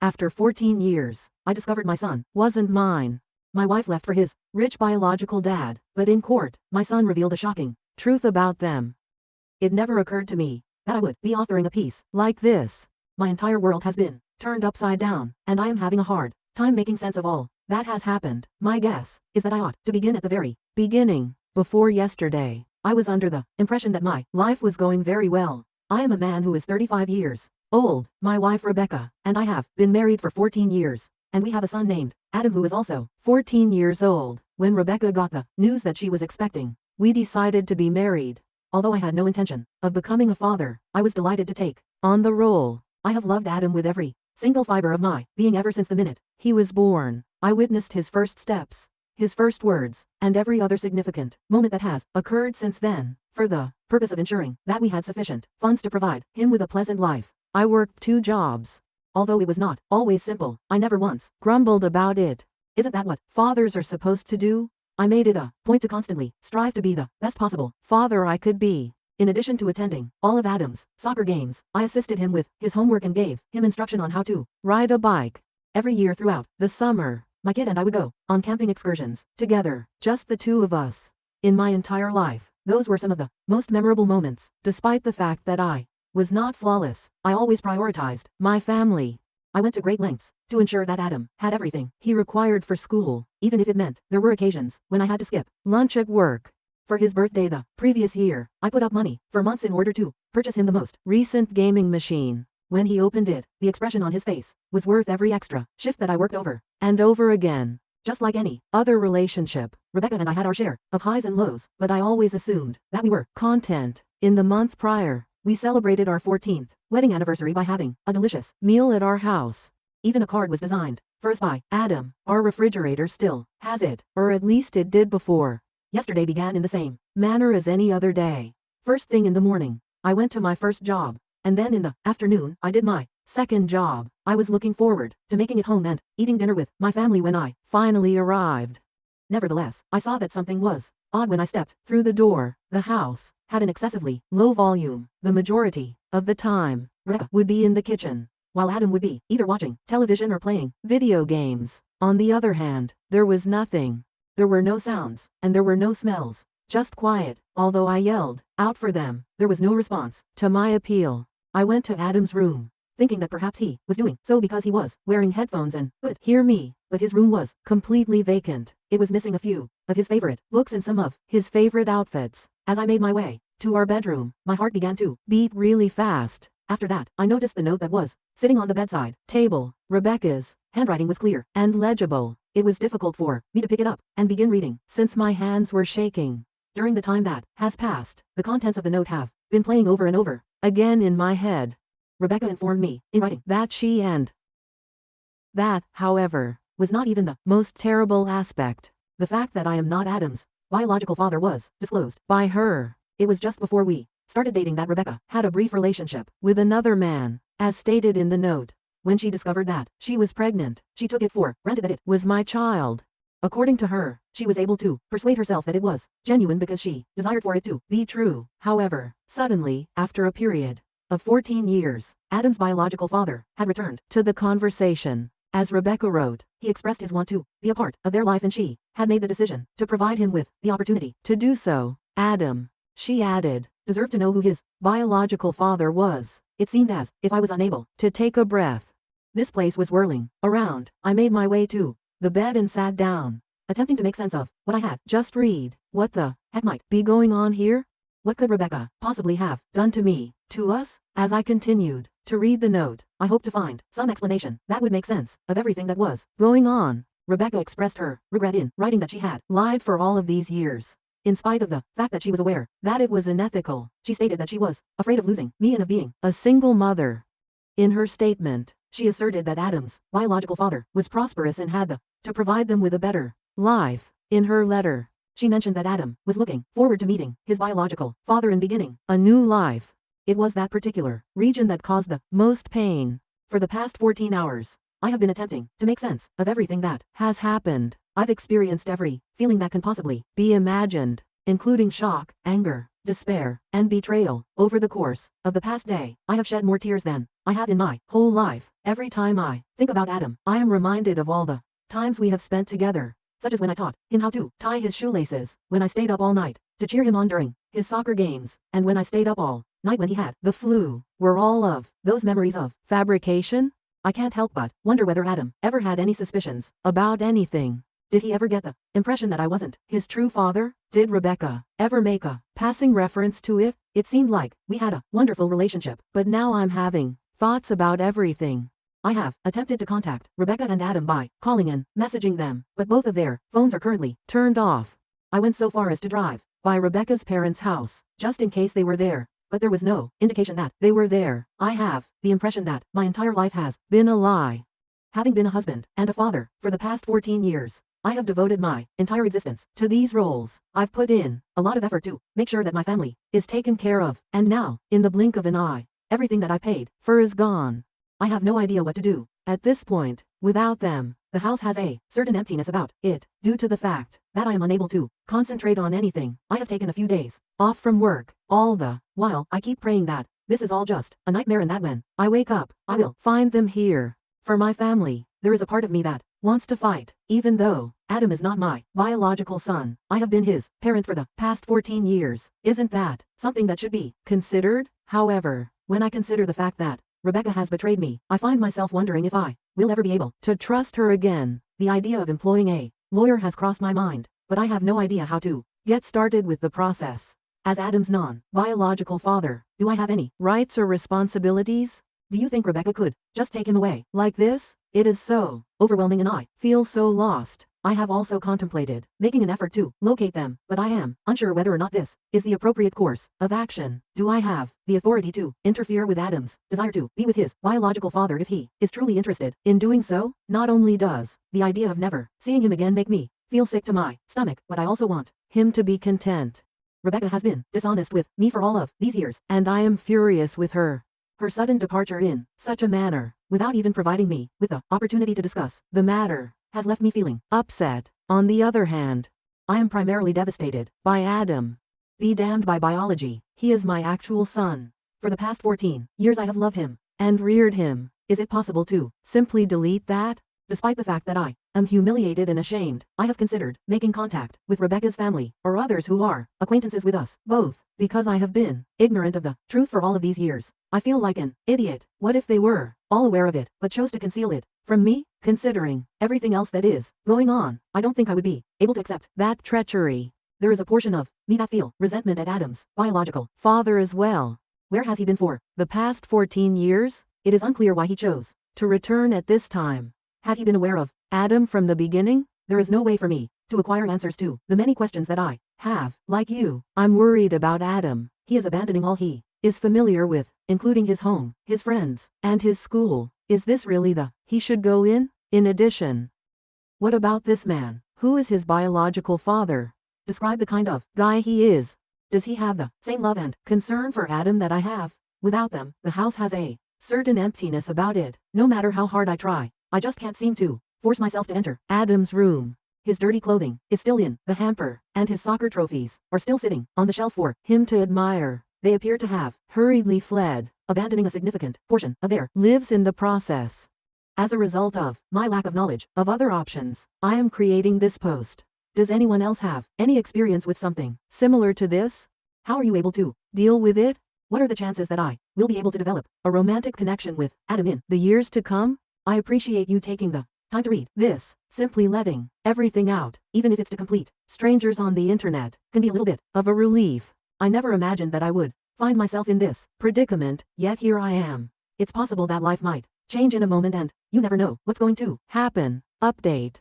After 14 years, I discovered my son wasn't mine. My wife left for his rich biological dad, but in court, my son revealed a shocking truth about them. It never occurred to me that I would be authoring a piece like this. My entire world has been turned upside down, and I am having a hard time making sense of all that has happened. My guess is that I ought to begin at the very beginning. Before yesterday, I was under the impression that my life was going very well. I am a man who is 35 years old, my wife Rebecca, and I have been married for 14 years, and we have a son named Adam who is also 14 years old. When Rebecca got the news that she was expecting, we decided to be married. Although I had no intention of becoming a father, I was delighted to take on the role. I have loved Adam with every single fiber of my being ever since the minute he was born. I witnessed his first steps, his first words, and every other significant moment that has occurred since then, for the purpose of ensuring that we had sufficient funds to provide him with a pleasant life. I worked 2 jobs. Although it was not always simple, I never once grumbled about it. Isn't that what fathers are supposed to do? I made it a point to constantly strive to be the best possible father I could be. In addition to attending all of Adam's soccer games, I assisted him with his homework and gave him instruction on how to ride a bike. Every year throughout the summer, my kid and I would go on camping excursions together, just the 2 of us. In my entire life, those were some of the most memorable moments. Despite the fact that I was not flawless, I always prioritized my family. I went to great lengths to ensure that Adam had everything he required for school, even if it meant there were occasions when I had to skip lunch at work. For his birthday the previous year, I put up money for months in order to purchase him the most recent gaming machine. When he opened it, the expression on his face was worth every extra shift that I worked over and over again. Just like any other relationship, Rebecca and I had our share of highs and lows, but I always assumed that we were content. In the month prior, we celebrated our 14th wedding anniversary by having a delicious meal at our house. Even a card was designed for us by Adam. Our refrigerator still has it, or at least it did before. Yesterday began in the same manner as any other day. First thing in the morning, I went to my first job, and then in the afternoon I did my second job. I was looking forward to making it home and eating dinner with my family when I finally arrived. Nevertheless, I saw that something was odd when I stepped through the door. The house had an excessively low volume. The majority of the time, Rebecca would be in the kitchen, while Adam would be either watching television or playing video games. On the other hand, there was nothing. There were no sounds, and there were no smells. Just quiet. Although I yelled out for them, there was no response to my appeal. I went to Adam's room, thinking that perhaps he was doing so because he was wearing headphones and could hear me, but his room was completely vacant. It was missing a few of his favorite books and some of his favorite outfits. As I made my way to our bedroom, my heart began to beat really fast. After that, I noticed the note that was sitting on the bedside table. Rebecca's handwriting was clear and legible. It was difficult for me to pick it up and begin reading, since my hands were shaking. During the time that has passed, the contents of the note have been playing over and over again in my head. Rebecca informed me in writing that she and that, however, was not even the most terrible aspect. The fact that I am not Adam's biological father was disclosed by her. It was just before we started dating that Rebecca had a brief relationship with another man, as stated in the note. When she discovered that she was pregnant, she took it for granted that it was my child. According to her, she was able to persuade herself that it was genuine because she desired for it to be true. However, suddenly, after a period of 14 years, Adam's biological father had returned to the conversation. As Rebecca wrote, he expressed his want to be a part of their life and she had made the decision to provide him with the opportunity to do so. Adam, she added, deserved to know who his biological father was. It seemed as if I was unable to take a breath. This place was whirling around. I made my way to the bed and sat down, attempting to make sense of what I had just read. What the heck might be going on here? What could Rebecca possibly have done to me, to us? As I continued to read the note, I hoped to find some explanation that would make sense of everything that was going on. Rebecca expressed her regret in writing that she had lied for all of these years. In spite of the fact that she was aware that it was unethical, she stated that she was afraid of losing me and of being a single mother. In her statement, she asserted that Adam's biological father was prosperous and had to provide them with a better life. In her letter, she mentioned that Adam was looking forward to meeting his biological father and beginning a new life. It was that particular region that caused the most pain. For the past 14 hours, I have been attempting to make sense of everything that has happened. I've experienced every feeling that can possibly be imagined, including shock, anger, despair, and betrayal. Over the course of the past day, I have shed more tears than I have in my whole life. Every time I think about Adam, I am reminded of all the times we have spent together, such as when I taught him how to tie his shoelaces, when I stayed up all night to cheer him on during his soccer games, and when I stayed up all night when he had the flu. Were all of those memories of fabrication? I can't help but wonder whether Adam ever had any suspicions about anything. Did he ever get the impression that I wasn't his true father? Did Rebecca ever make a passing reference to it? It seemed like we had a wonderful relationship, but now I'm having thoughts about everything. I have attempted to contact Rebecca and Adam by calling and messaging them, but both of their phones are currently turned off. I went so far as to drive by Rebecca's parents' house, just in case they were there, but there was no indication that they were there. I have the impression that my entire life has been a lie. Having been a husband and a father for the past 14 years, I have devoted my entire existence to these roles. I've put in a lot of effort to make sure that my family is taken care of, and now, in the blink of an eye, everything that I paid for is gone. I have no idea what to do. At this point, without them, the house has a certain emptiness about it, due to the fact that I am unable to concentrate on anything. I have taken a few days off from work. All the while, I keep praying that this is all just a nightmare and that when I wake up, I will find them here. For my family, there is a part of me that wants to fight. Even though Adam is not my biological son, I have been his parent for the past 14 years. Isn't that something that should be considered? However, when I consider the fact that Rebecca has betrayed me, I find myself wondering if I will ever be able to trust her again. The idea of employing a lawyer has crossed my mind, but I have no idea how to get started with the process. As Adam's non-biological father, do I have any rights or responsibilities? Do you think Rebecca could just take him away like this? It is so overwhelming and I feel so lost. I have also contemplated making an effort to locate them, but I am unsure whether or not this is the appropriate course of action. Do I have the authority to interfere with Adam's desire to be with his biological father if he is truly interested in doing so? Not only does the idea of never seeing him again make me feel sick to my stomach, but I also want him to be content. Rebecca has been dishonest with me for all of these years, and I am furious with her. Her sudden departure in such a manner, without even providing me with the opportunity to discuss the matter, has left me feeling upset. On the other hand, I am primarily devastated by Adam. Be damned by biology. He is my actual son. For the past 14 years I have loved him and reared him. Is it possible to simply delete that? Despite the fact that I am humiliated and ashamed, I have considered making contact with Rebecca's family or others who are acquaintances with us both, because I have been ignorant of the truth for all of these years. I feel like an idiot. What if they were all aware of it, but chose to conceal it from me? Considering everything else that is going on, I don't think I would be able to accept that treachery. There is a portion of me that feel resentment at Adam's biological father as well. Where has he been for the past 14 years? It is unclear why he chose to return at this time. Had he been aware of Adam from the beginning? There is no way for me to acquire answers to the many questions that I have. Like you, I'm worried about Adam. He is abandoning all he is familiar with, including his home, his friends, and his school. Is this really the he should go in? In addition, what about this man? Who is his biological father? Describe the kind of guy he is. Does he have the same love and concern for Adam that I have? Without them, the house has a certain emptiness about it. No matter how hard I try, I just can't seem to force myself to enter Adam's room. His dirty clothing is still in the hamper, and his soccer trophies are still sitting on the shelf for him to admire. They appear to have hurriedly fled, abandoning a significant portion of their lives in the process. As a result of my lack of knowledge of other options, I am creating this post. Does anyone else have any experience with something similar to this? How are you able to deal with it? What are the chances that I will be able to develop a romantic connection with Adam in the years to come? I appreciate you taking the time to read this. Simply letting everything out, even if it's to complete strangers on the internet, can be a little bit of a relief. I never imagined that I would find myself in this predicament, yet here I am. It's possible that life might change in a moment and you never know what's going to happen. Update.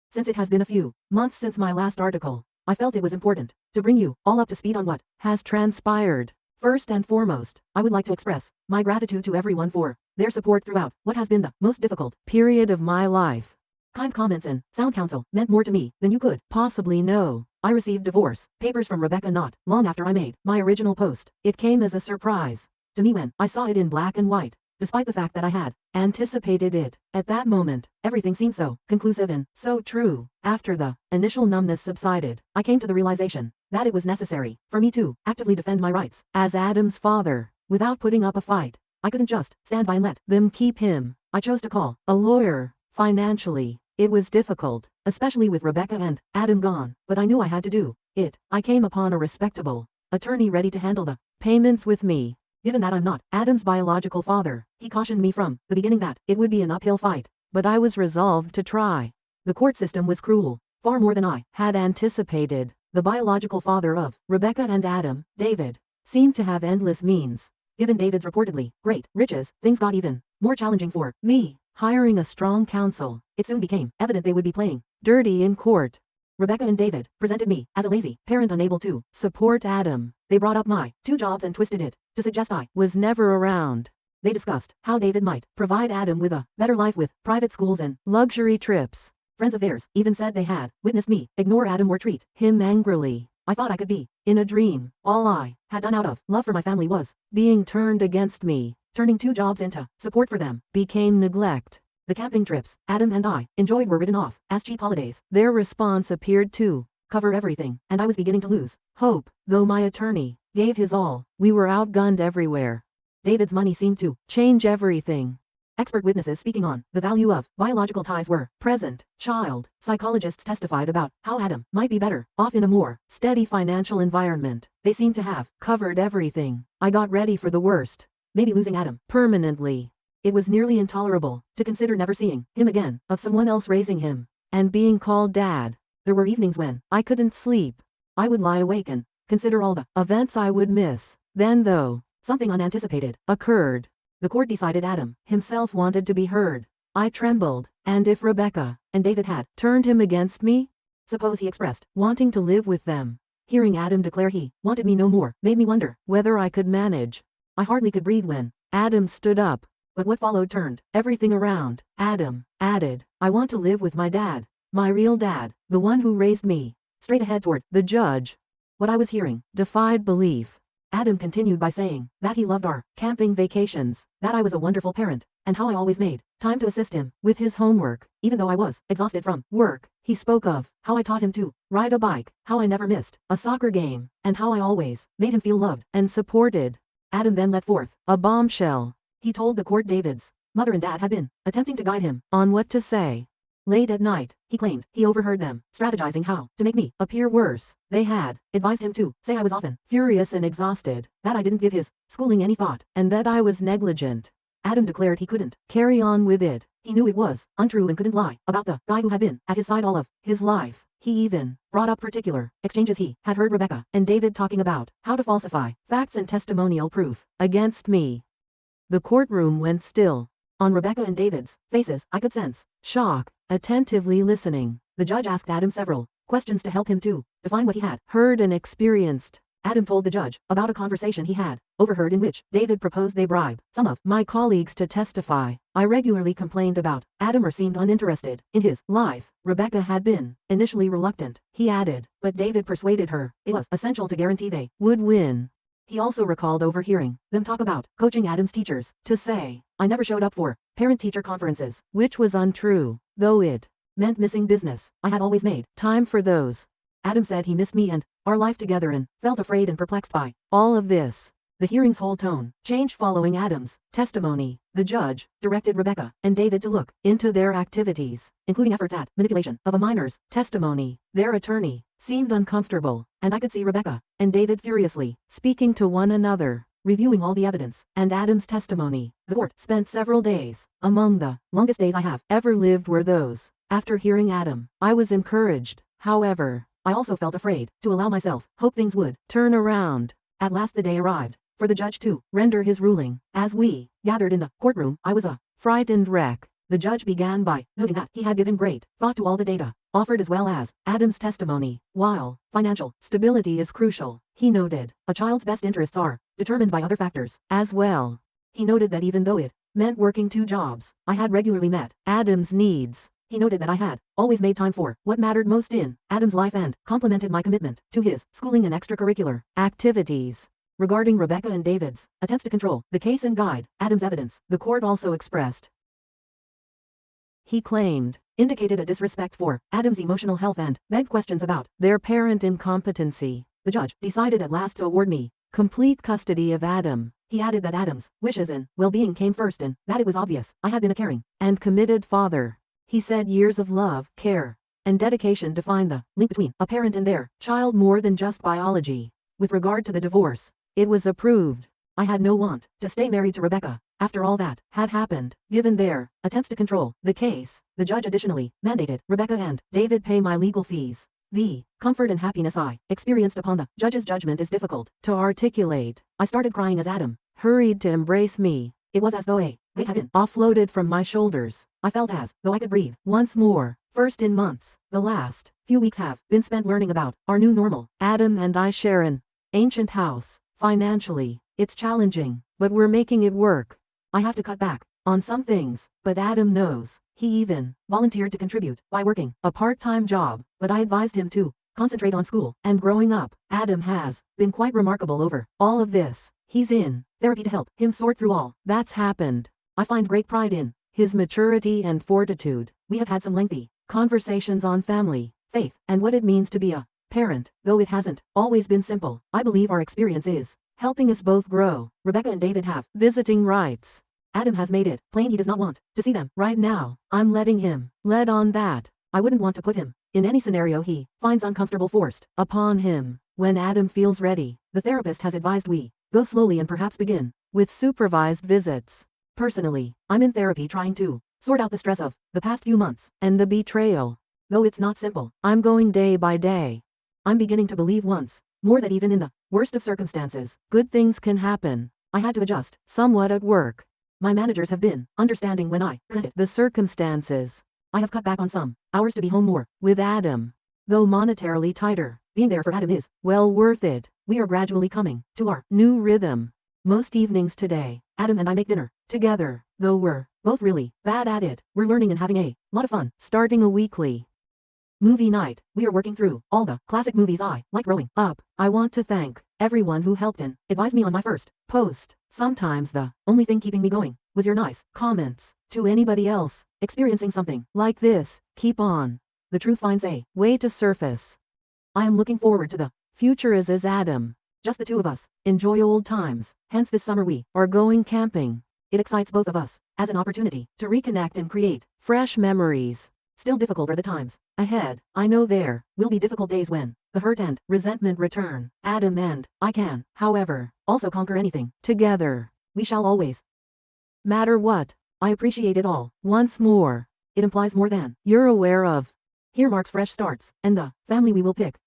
Since it has been a few months since my last article, I felt it was important to bring you all up to speed on what has transpired. First and foremost, I would like to express my gratitude to everyone for their support throughout what has been the most difficult period of my life. Kind comments and sound counsel meant more to me than you could possibly know. I received divorce papers from Rebecca not long after I made my original post. It came as a surprise to me when I saw it in black and white, despite the fact that I had anticipated it. At that moment, everything seemed so conclusive and so true. After the initial numbness subsided, I came to the realization that it was necessary for me to actively defend my rights as Adam's father. Without putting up a fight, I couldn't just stand by and let them keep him. I chose to call a lawyer. Financially, it was difficult, especially with Rebecca and Adam gone, but I knew I had to do it. I came upon a respectable attorney ready to handle the payments with me. Given that I'm not Adam's biological father, he cautioned me from the beginning that it would be an uphill fight, but I was resolved to try. The court system was cruel, far more than I had anticipated. The biological father of Rebecca and Adam, David, seemed to have endless means. Given David's reportedly great riches, things got even more challenging for me. Hiring a strong counsel, it soon became evident they would be playing dirty in court. Rebecca and David presented me as a lazy parent unable to support Adam. They brought up my 2 jobs and twisted it to suggest I was never around. They discussed how David might provide Adam with a better life with private schools and luxury trips. Friends of theirs even said they had witnessed me ignore Adam or treat him angrily. I thought I could be in a dream. All I had done out of love for my family was being turned against me. Turning 2 jobs into support for them became neglect. The camping trips Adam and I enjoyed were written off as cheap holidays. Their response appeared to cover everything, and I was beginning to lose hope. Though my attorney gave his all, we were outgunned everywhere. David's money seemed to change everything. Expert witnesses speaking on the value of biological ties were present. Child psychologists testified about how Adam might be better off in a more steady financial environment. They seemed to have covered everything. I got ready for the worst. Maybe losing Adam permanently. It was nearly intolerable to consider never seeing him again, of someone else raising him, and being called dad. There were evenings when I couldn't sleep. I would lie awake and consider all the events I would miss. Then though, something unanticipated occurred. The court decided Adam himself wanted to be heard. I trembled, and if Rebecca and David had turned him against me? Suppose he expressed wanting to live with them. Hearing Adam declare he wanted me no more made me wonder whether I could manage. I hardly could breathe when Adam stood up, but what followed turned everything around. Adam added, I want to live with my dad, my real dad, the one who raised me. Straight ahead toward the judge. What I was hearing defied belief. Adam continued by saying that he loved our camping vacations, that I was a wonderful parent, and how I always made time to assist him with his homework, even though I was exhausted from work. He spoke of how I taught him to ride a bike, how I never missed a soccer game, and how I always made him feel loved and supported. Adam then let forth a bombshell. He told the court David's mother and dad had been attempting to guide him on what to say. Late at night, he claimed he overheard them strategizing how to make me appear worse. They had advised him to say I was often furious and exhausted, that I didn't give his schooling any thought, and that I was negligent. Adam declared he couldn't carry on with it. He knew it was untrue and couldn't lie about the guy who had been at his side all of his life. He even brought up particular exchanges he had heard Rebecca and David talking about how to falsify facts and testimonial proof against me. The courtroom went still. On Rebecca and David's faces, I could sense shock. Attentively listening, the judge asked Adam several questions to help him to define what he had heard and experienced. Adam told the judge about a conversation he had overheard in which David proposed they bribe some of my colleagues to testify. I regularly complained about Adam or seemed uninterested in his life. Rebecca had been initially reluctant, he added, but David persuaded her it was essential to guarantee they would win. He also recalled overhearing them talk about coaching Adam's teachers to say, I never showed up for parent-teacher conferences, which was untrue, though it meant missing business. I had always made time for those. Adam said he missed me and our life together and felt afraid and perplexed by all of this. The hearing's whole tone changed following Adam's testimony. The judge directed Rebecca and David to look into their activities, including efforts at manipulation of a minor's testimony. Their attorney seemed uncomfortable, and I could see Rebecca and David furiously speaking to one another, reviewing all the evidence and Adam's testimony. The court spent several days. Among the longest days I have ever lived were those. After hearing Adam, I was encouraged. However, I also felt afraid to allow myself hope things would turn around. At last the day arrived for the judge to render his ruling. As we gathered in the courtroom, I was a frightened wreck. The judge began by noting that he had given great thought to all the data offered as well as Adam's testimony. While financial stability is crucial, he noted, a child's best interests are determined by other factors as well. He noted that even though it meant working 2 jobs, I had regularly met Adam's needs. He noted that I had always made time for what mattered most in Adam's life and complimented my commitment to his schooling and extracurricular activities. Regarding Rebecca and David's attempts to control the case and guide Adam's evidence, the court also expressed, he claimed, indicated a disrespect for Adam's emotional health and begged questions about their parent incompetency. The judge decided at last to award me complete custody of Adam. He added that Adam's wishes and well-being came first and that it was obvious I had been a caring and committed father. He said years of love, care, and dedication define the link between a parent and their child more than just biology. With regard to the divorce, it was approved. I had no want to stay married to Rebecca. After all that had happened, given their attempts to control the case, the judge additionally mandated Rebecca and David pay my legal fees. The comfort and happiness I experienced upon the judge's judgment is difficult to articulate. I started crying as Adam hurried to embrace me. It was as though a weight had been offloaded from my shoulders. I felt as though I could breathe once more. First in months, the last few weeks have been spent learning about our new normal. Adam and I share an ancient house. Financially, it's challenging, but we're making it work. I have to cut back on some things, but Adam knows. He even volunteered to contribute by working a part-time job, but I advised him to concentrate on school and growing up. Adam has been quite remarkable over all of this. He's in therapy to help him sort through all that's happened. I find great pride in his maturity and fortitude. We have had some lengthy conversations on family, faith, and what it means to be a parent, though it hasn't always been simple. I believe our experience is helping us both grow. Rebecca and David have visiting rights. Adam has made it plain he does not want to see them right now. I'm letting him lead on that. I wouldn't want to put him in any scenario he finds uncomfortable forced upon him. When Adam feels ready, the therapist has advised we go slowly and perhaps begin with supervised visits. Personally, I'm in therapy trying to sort out the stress of the past few months and the betrayal. Though it's not simple, I'm going day by day. I'm beginning to believe once more that even in the worst of circumstances, good things can happen. I had to adjust somewhat at work. My managers have been understanding when I presented the circumstances. I have cut back on some hours to be home more with Adam. Though monetarily tighter, being there for Adam is well worth it. We are gradually coming to our new rhythm. Most evenings today, Adam and I make dinner together. Though we're both really bad at it, we're learning and having a lot of fun. Starting a weekly movie night, we are working through all the classic movies I like growing up. I want to thank everyone who helped and advised me on my first post. Sometimes the only thing keeping me going was your nice comments. To anybody else experiencing something like this, keep on. The truth finds a way to surface. I am looking forward to the future as Adam. Just the two of us. Enjoy old times. Hence this summer we are going camping. It excites both of us as an opportunity to reconnect and create fresh memories. Still difficult are the times ahead. I know there will be difficult days when the hurt and resentment return. Adam and I can, however, also conquer anything. Together, we shall always. Matter what. I appreciate it all. Once more. It implies more than you're aware of. Here marks fresh starts, and the family we will pick